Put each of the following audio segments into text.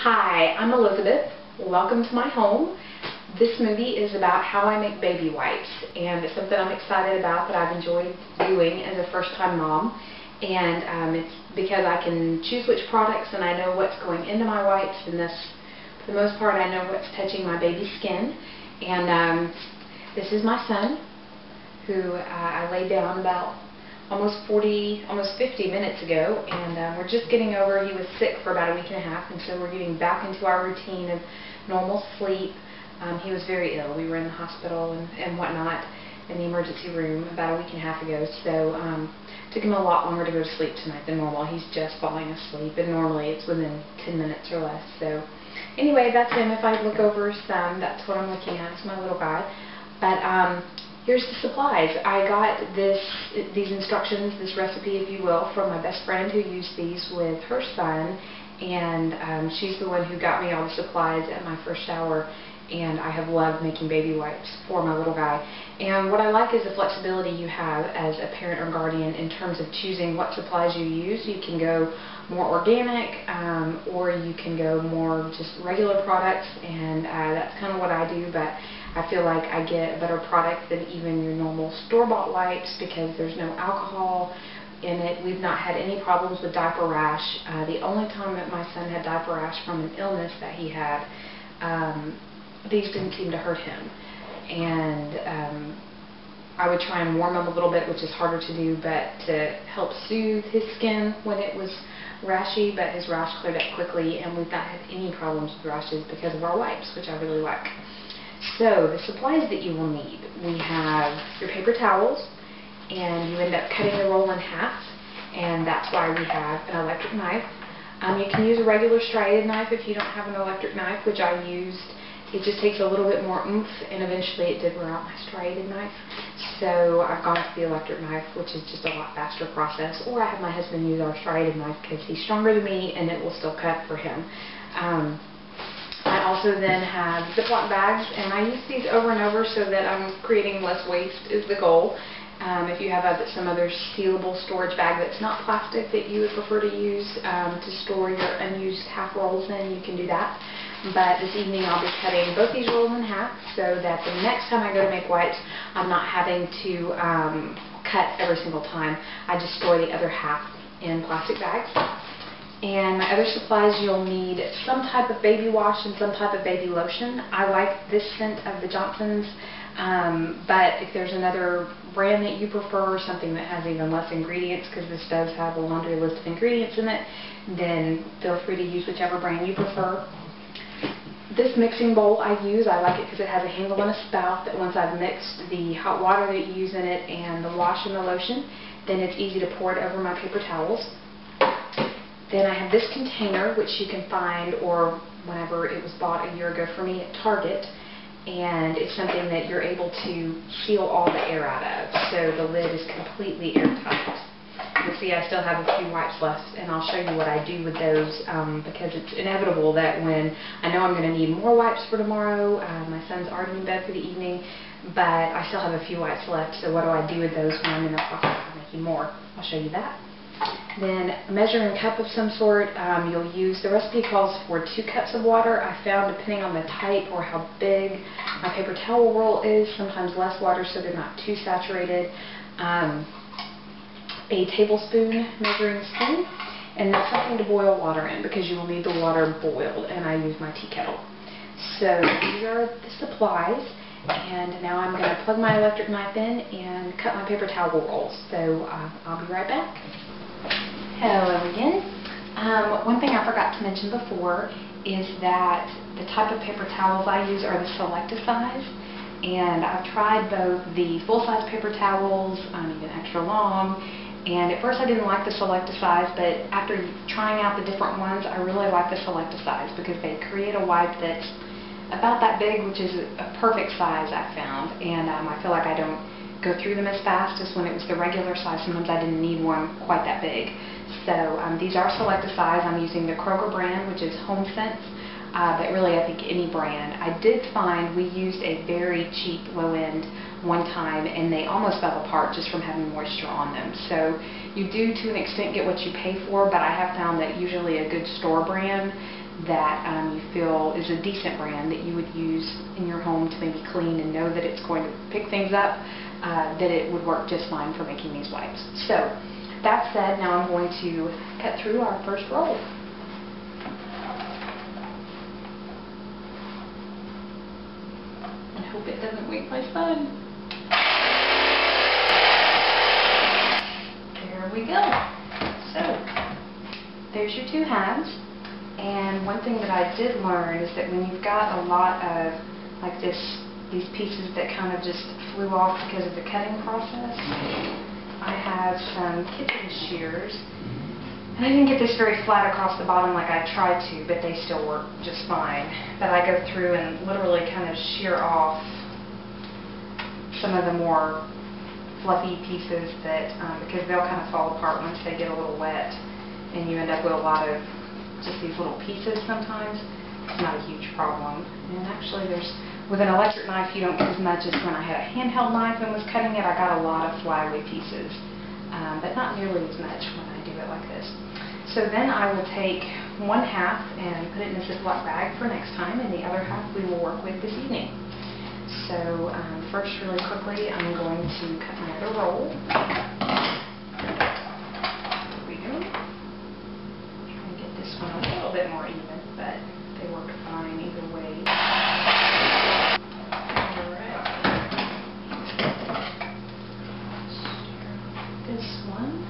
Hi, I'm Elizabeth. Welcome to my home. This movie is about how I make baby wipes, and it's something I'm excited about that I've enjoyed doing as a first-time mom. And it's because I can choose which products and I know what's going into my wipes, and this, for the most part, I know what's touching my baby's skin. And this is my son, who I laid down about almost 50 minutes ago, and we're just getting over. He was sick for about a week and a half, and so we're getting back into our routine of normal sleep. He was very ill. We were in the hospital and whatnot in the emergency room about a week and a half ago, so it took him a lot longer to go to sleep tonight than normal. He's just falling asleep, and normally it's within 10 minutes or less. So anyway, that's him. If I look over some, that's what I'm looking at. It's my little guy. But here's the supplies. I got these instructions, this recipe, if you will, from my best friend who used these with her son, and she's the one who got me all the supplies at my first shower, and I have loved making baby wipes for my little guy. And what I like is the flexibility you have as a parent or guardian in terms of choosing what supplies you use. You can go more organic, or you can go more just regular products, and that's kind of what I do, but I feel like I get a better product than even your normal store-bought wipes because there's no alcohol in it. We've not had any problems with diaper rash. The only time that my son had diaper rash from an illness that he had, these didn't seem to hurt him. And I would try and warm him a little bit, which is harder to do, but to help soothe his skin when it was rashy, but his rash cleared up quickly, and we've not had any problems with rashes because of our wipes, which I really like. So, the supplies that you will need. We have your paper towels, and you end up cutting the roll in half, and that's why we have an electric knife. You can use a regular striated knife if you don't have an electric knife, which I used. It just takes a little bit more oomph, and eventually it did wear out my striated knife. So I've gone to the electric knife, which is just a lot faster process. Or I have my husband use our striated knife because he's stronger than me, and it will still cut for him. I also then have Ziploc bags, and I use these over and over so that I'm creating less waste is the goal. If you have some other sealable storage bag that's not plastic that you would prefer to use to store your unused half rolls in, you can do that. But this evening I'll be cutting both these rolls in half so that the next time I go to make wipes, I'm not having to cut every single time. I just store the other half in plastic bags. And my other supplies, you'll need some type of baby wash and some type of baby lotion. I like this scent of the Johnson's, but if there's another brand that you prefer, something that has even less ingredients, because this does have a laundry list of ingredients in it, then feel free to use whichever brand you prefer. This mixing bowl I use, I like it because it has a handle and a spout that once I've mixed the hot water that you use in it and the wash and the lotion, then it's easy to pour it over my paper towels. Then I have this container, which you can find, or whenever it was bought a year ago for me at Target, and it's something that you're able to seal all the air out of, so the lid is completely airtight. You can see I still have a few wipes left, and I'll show you what I do with those, because it's inevitable that when I know I'm going to need more wipes for tomorrow, my son's already in bed for the evening, but I still have a few wipes left, so what do I do with those when I'm in the process of making more? I'll show you that. Then a measuring cup of some sort. You'll use, the recipe calls for 2 cups of water. I found, depending on the type or how big my paper towel roll is, sometimes less water so they're not too saturated. A tablespoon measuring spoon, and that's something to boil water in because you will need the water boiled, and I use my tea kettle. So these are the supplies, and now I'm going to plug my electric knife in and cut my paper towel rolls. So I'll be right back. Hello again. One thing I forgot to mention before is that the type of paper towels I use are the Selecta-Size, and I've tried both the full-size paper towels, even extra long, and at first I didn't like the Selecta-Size, but after trying out the different ones, I really like the Selecta-Size because they create a wipe that's about that big, which is a perfect size I've found, and I feel like I don't go through them as fast as when it was the regular size. Sometimes I didn't need one quite that big. So these are Selecta-Size. I'm using the Kroger brand, which is HomeSense, but really I think any brand. I did find we used a very cheap low-end one time, and they almost fell apart just from having moisture on them. So you do, to an extent, get what you pay for, but I have found that usually a good store brand, that you feel is a decent brand that you would use in your home to maybe clean and know that it's going to pick things up, that it would work just fine for making these wipes. So that said, now I'm going to cut through our first roll. I hope it doesn't wake my son. There we go. So there's your two halves. And one thing that I did learn is that when you've got a lot of like these pieces that kind of just flew off because of the cutting process, I have some kitchen shears. And I didn't get this very flat across the bottom like I tried to, but they still work just fine. But I go through and literally kind of shear off some of the more fluffy pieces that, because they'll kind of fall apart once they get a little wet, and you end up with a lot of just these little pieces sometimes. It's not a huge problem. And actually with an electric knife you don't get as much as when I had a handheld knife and was cutting it. I got a lot of flyaway pieces, but not nearly as much when I do it like this. So then I will take one half and put it in a Ziploc bag for next time, and the other half we will work with this evening. So first, really quickly, I'm going to cut my other roll. There we go. Try and get this one a little bit more even, but they work fine either way. Alright. This one.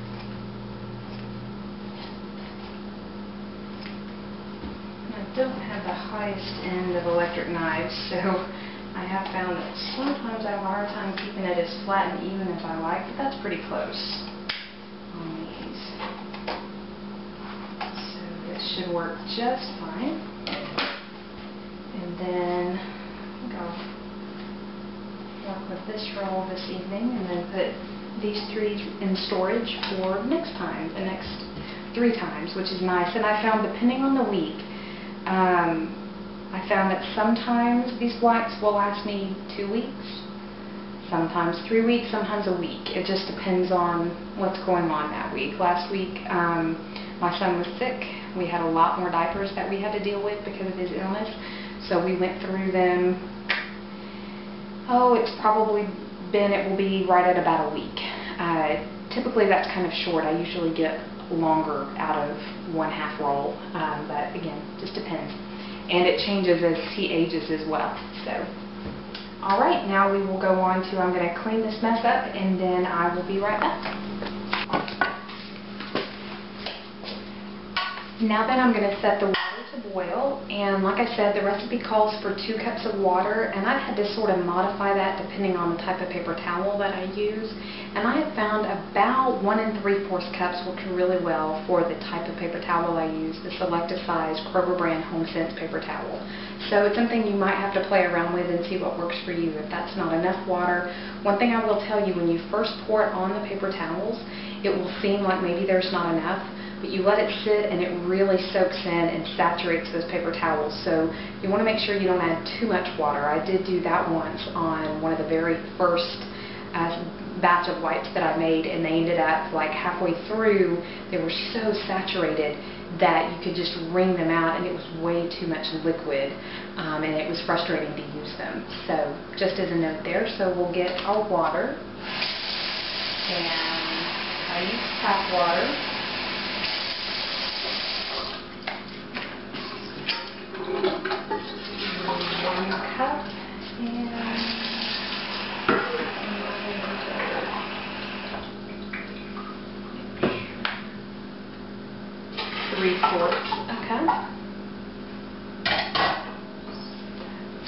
I don't have the highest end of electric knives, so I have found that sometimes I have a hard time keeping it as flat and even as I like, but that's pretty close on these. So this should work just fine. And then I think I'll work with this roll this evening and then put these three in storage for next time, the next 3 times, which is nice. And I found, depending on the week, I found that sometimes these wipes will last me 2 weeks, sometimes 3 weeks, sometimes a week. It just depends on what's going on that week. Last week, my son was sick. We had a lot more diapers that we had to deal with because of his illness. So we went through them. Oh, it will be right at about a week. Typically that's kind of short. I usually get longer out of 1/2 roll, but again, just depends. And it changes as he ages as well. So, alright, now we will go on to, I'm going to clean this mess up and then I will be right back. Now then I'm going to set the water to boil, and like I said, the recipe calls for 2 cups of water, and I've had to sort of modify that depending on the type of paper towel that I use. And I have found about 1 3/4 cups works really well for the type of paper towel I use, the Selective Size Kroger brand HomeSense paper towel. So it's something you might have to play around with and see what works for you. If that's not enough water, one thing I will tell you, when you first pour it on the paper towels, it will seem like maybe there's not enough, but you let it sit and it really soaks in and saturates those paper towels. So you want to make sure you don't add too much water. I did do that once on one of the very first batch of wipes that I made, and they ended up like halfway through, they were so saturated that you could just wring them out and it was way too much liquid, and it was frustrating to use them. So just as a note there, so we'll get our water, and I use tap water. 1 cup and 3/4. Okay.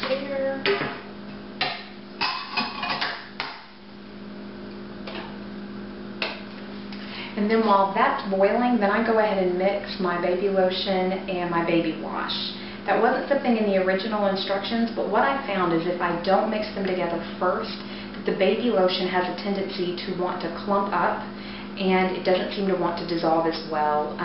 There. And then while that's boiling, then I go ahead and mix my baby lotion and my baby wash. That wasn't something in the original instructions, but what I found is if I don't mix them together first, the baby lotion has a tendency to want to clump up, and it doesn't seem to want to dissolve as well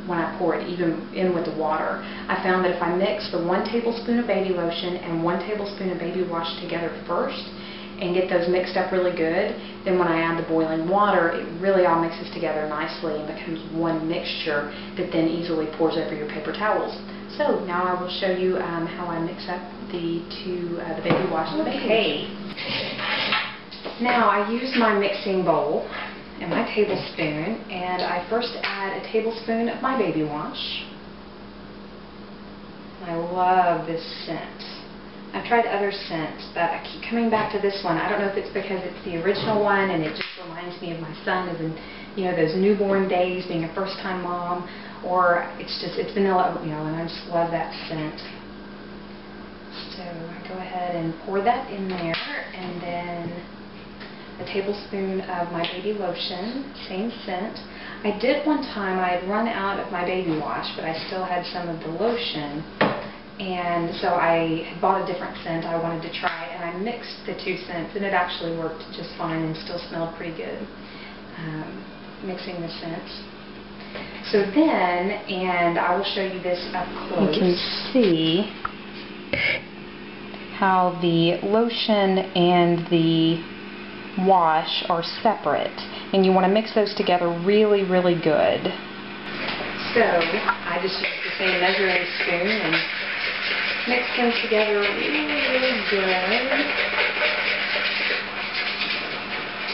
when I pour it even in with the water. I found that if I mix the 1 tablespoon of baby lotion and 1 tablespoon of baby wash together first, and get those mixed up really good, then when I add the boiling water, it really all mixes together nicely and becomes one mixture that then easily pours over your paper towels. So now I will show you how I mix up the baby wash and the baby wash. Now I use my mixing bowl and my tablespoon, and I first add a tablespoon of my baby wash. I love this scent. I've tried other scents, but I keep coming back to this one. I don't know if it's because it's the original one and it just reminds me of my son as in, you know, those newborn days, being a first-time mom, or it's vanilla oatmeal, and I just love that scent. So I go ahead and pour that in there, and then a tablespoon of my baby lotion, same scent. I did one time, I had run out of my baby wash, but I still had some of the lotion. And so I had bought a different scent I wanted to try, and I mixed the two scents, and it actually worked just fine and still smelled pretty good, mixing the scents. So then, and I will show you this up close. You can see how the lotion and the wash are separate, and you want to mix those together really, really good. So I just use the same measuring spoon and mix them together really, really good.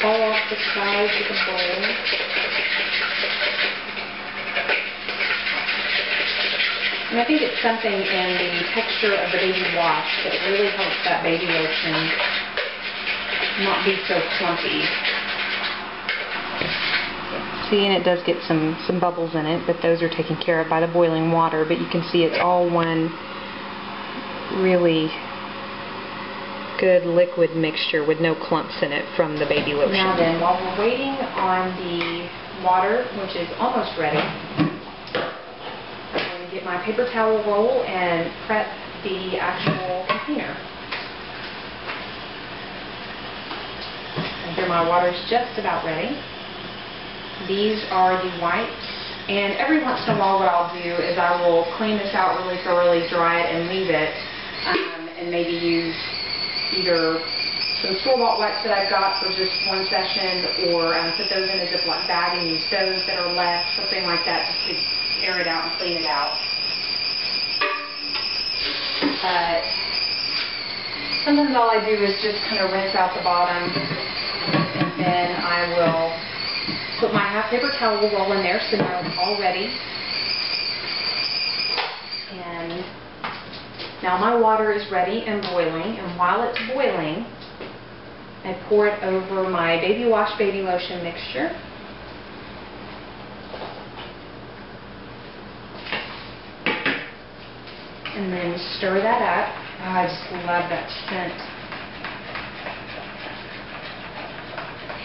All off the sides of the bowl. And I think it's something in the texture of the baby wash that really helps that baby lotion not be so clumpy. See, and it does get some bubbles in it, but those are taken care of by the boiling water. But you can see it's all one really good liquid mixture with no clumps in it from the baby lotion. Now then, while we're waiting on the water, which is almost ready, I'm going to get my paper towel roll and prep the actual container. And here my water's just about ready. These are the wipes, and every once in a while what I'll do is I will clean this out really thoroughly, dry it, and leave it, and maybe use either some store-bought wipes that I've got for just one session, or put those in a Ziploc bag and use those that are left, something like that, just to air it out and clean it out. But sometimes all I do is just kind of rinse out the bottom, and then I will put my half paper towel roll in there so now it's all ready. And now my water is ready and boiling, and while it's boiling, I pour it over my baby wash baby lotion mixture. And then stir that up. Oh, I just love that scent.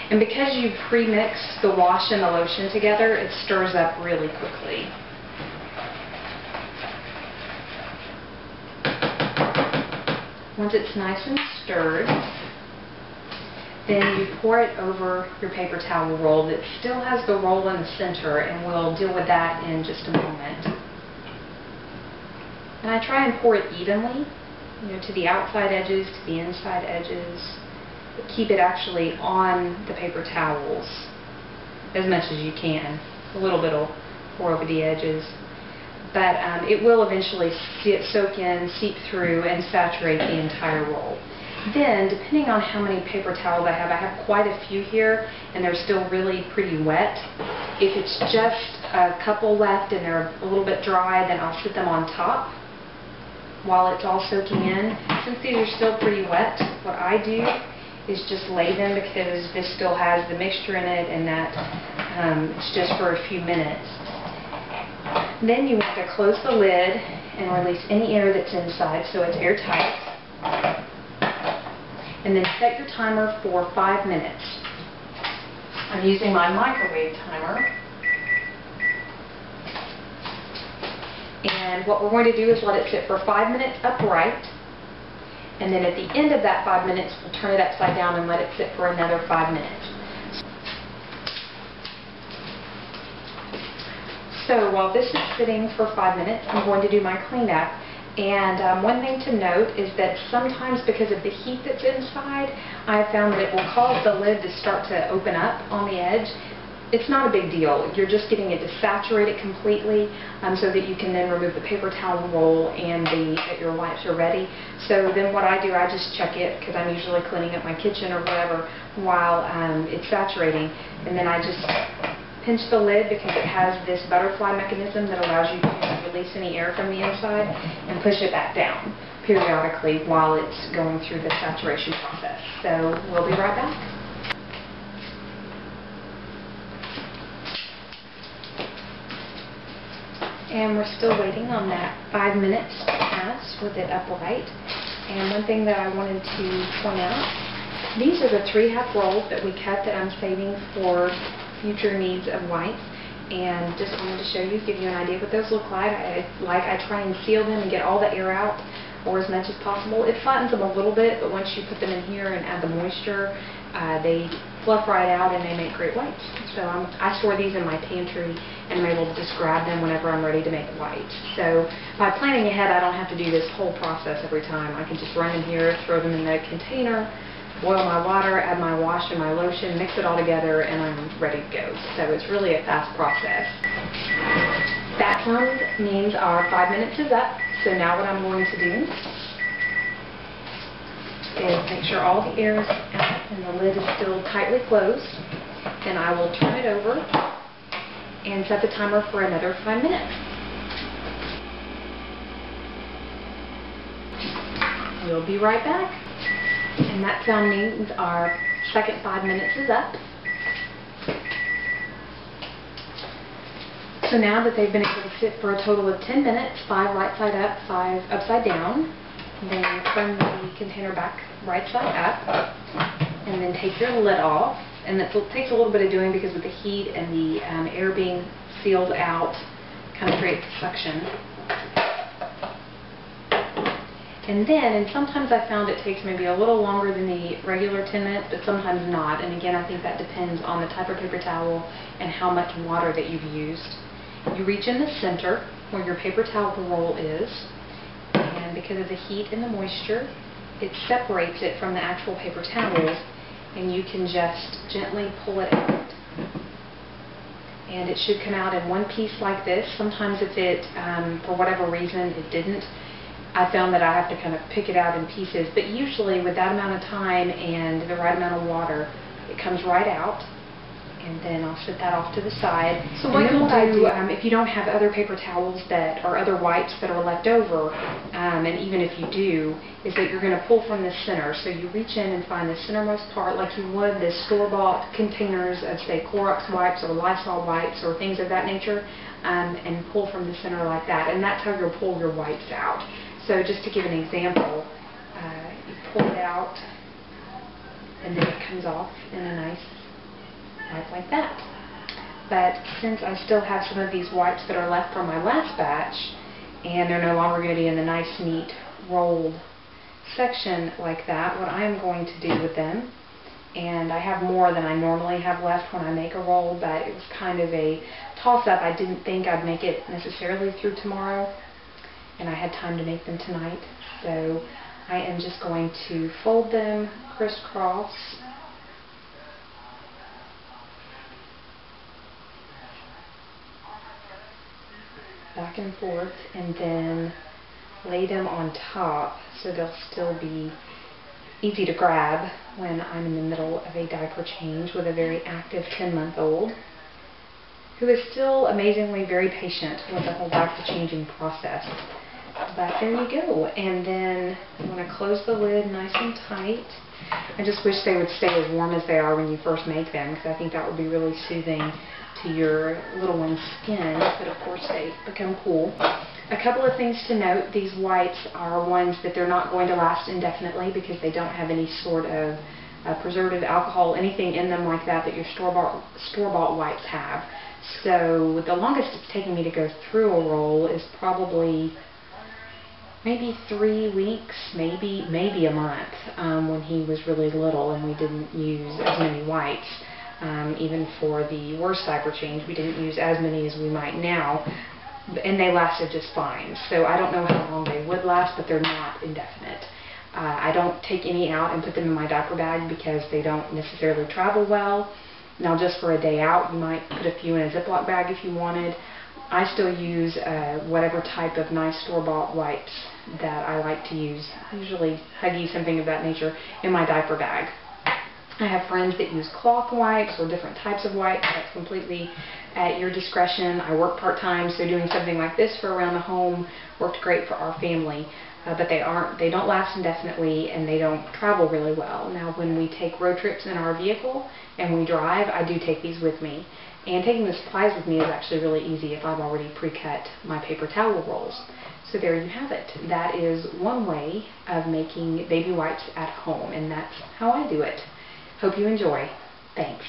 And because you pre-mix the wash and the lotion together, it stirs up really quickly. Once it's nice and stirred, then you pour it over your paper towel roll that still has the roll in the center, and we'll deal with that in just a moment. And I try and pour it evenly, to the outside edges, to the inside edges. But keep it actually on the paper towels as much as you can. A little bit will pour over the edges. But it will eventually soak in, seep through, and saturate the entire roll. Then, depending on how many paper towels I have quite a few here, and they're still really pretty wet. If it's just a couple left and they're a little bit dry, then I'll sit them on top while it's all soaking in. Since these are still pretty wet, what I do is just lay them, because this still has the mixture in it, and that it's just for a few minutes. Then you want to close the lid and release any air that's inside so it's airtight. And then set your timer for 5 minutes. I'm using my microwave timer. And what we're going to do is let it sit for 5 minutes upright. And then at the end of that 5 minutes, we'll turn it upside down and let it sit for another 5 minutes. So while this is sitting for 5 minutes, I'm going to do my cleanup. And one thing to note is that sometimes because of the heat that's inside, I've found that it will cause the lid to start to open up on the edge. It's not a big deal. You're just getting it to saturate it completely so that you can then remove the paper towel roll and that your wipes are ready. So then what I do, I just check it because I'm usually cleaning up my kitchen or whatever while it's saturating. And then I just pinch the lid because it has this butterfly mechanism that allows you to release any air from the inside and push it back down periodically while it's going through the saturation process. So we'll be right back. And we're still waiting on that 5 minutes to pass with it upright. And one thing that I wanted to point out, these are the 3/2 rolls that we cut that I'm saving for future needs of wipes. And just wanted to show you, give you an idea what those look like. I try and seal them and get all the air out, or as much as possible. It flattens them a little bit, but once you put them in here and add the moisture, they fluff right out and they make great wipes. So I store these in my pantry and I'm able to just grab them whenever I'm ready to make wipes. So by planning ahead, I don't have to do this whole process every time. I can just run in here, throw them in the container, boil my water, add my wash and my lotion, mix it all together, and I'm ready to go. So it's really a fast process. That sound means our 5 minutes is up. So now what I'm going to do is make sure all the air is out and the lid is still tightly closed. Then I will turn it over and set the timer for another 5 minutes. We'll be right back. And that sound means our second 5 minutes is up. So now that they've been able to sit for a total of 10 minutes, 5 right side up, 5 upside down, then turn the container back right side up, and then take your lid off. And that takes a little bit of doing because with the heat and the air being sealed out, kind of creates suction. And then, and sometimes I found it takes maybe a little longer than the regular 10 minutes, but sometimes not. And again, I think that depends on the type of paper towel and how much water that you've used. You reach in the center where your paper towel roll is, and because of the heat and the moisture, it separates it from the actual paper towels, and you can just gently pull it out. And it should come out in one piece like this. Sometimes if it, for whatever reason, it didn't, I found that I have to kind of pick it out in pieces. But usually with that amount of time and the right amount of water, it comes right out. And then I'll set that off to the side. So what you'll do, if you don't have other paper towels that, or other wipes that are left over, and even if you do, is that you're going to pull from the center. So you reach in and find the centermost part like you would the store-bought containers of, say, Clorox wipes or Lysol wipes or things of that nature, and pull from the center like that. And that's how you'll pull your wipes out. So just to give an example, you pull it out, and then it comes off in a nice wipe like that. But since I still have some of these wipes that are left from my last batch, and they're no longer going to be in the nice, neat, rolled section like that, what I am going to do with them, and I have more than I normally have left when I make a roll, but it was kind of a toss-up. I didn't think I'd make it necessarily through tomorrow, and I had time to make them tonight. So I am just going to fold them crisscross, back and forth, and then lay them on top so they'll still be easy to grab when I'm in the middle of a diaper change with a very active 10-month-old who is still amazingly very patient with the whole diaper changing process. But there you go. And then I'm going to close the lid nice and tight. I just wish they would stay as warm as they are when you first make them, because I think that would be really soothing to your little one's skin, but of course they become cool. A couple of things to note: these wipes are ones that they're not going to last indefinitely because they don't have any sort of preservative, alcohol, anything in them like that your store-bought wipes have. So the longest it's taken me to go through a roll is probably maybe 3 weeks, maybe a month, when he was really little and we didn't use as many wipes. Even for the worst diaper change, we didn't use as many as we might now. and they lasted just fine. So I don't know how long they would last, but they're not indefinite. I don't take any out and put them in my diaper bag because they don't necessarily travel well. Now, just for a day out, you might put a few in a Ziploc bag if you wanted. I still use whatever type of nice store-bought wipes that I like to use, usually Huggies, something of that nature, in my diaper bag. I have friends that use cloth wipes or different types of wipes. That's completely at your discretion. I work part-time, so doing something like this for around the home worked great for our family. But they don't last indefinitely, and they don't travel really well. Now, when we take road trips in our vehicle and we drive, I do take these with me. And taking the supplies with me is actually really easy if I've already pre-cut my paper towel rolls. So there you have it. That is one way of making baby wipes at home, and that's how I do it. Hope you enjoy. Thanks.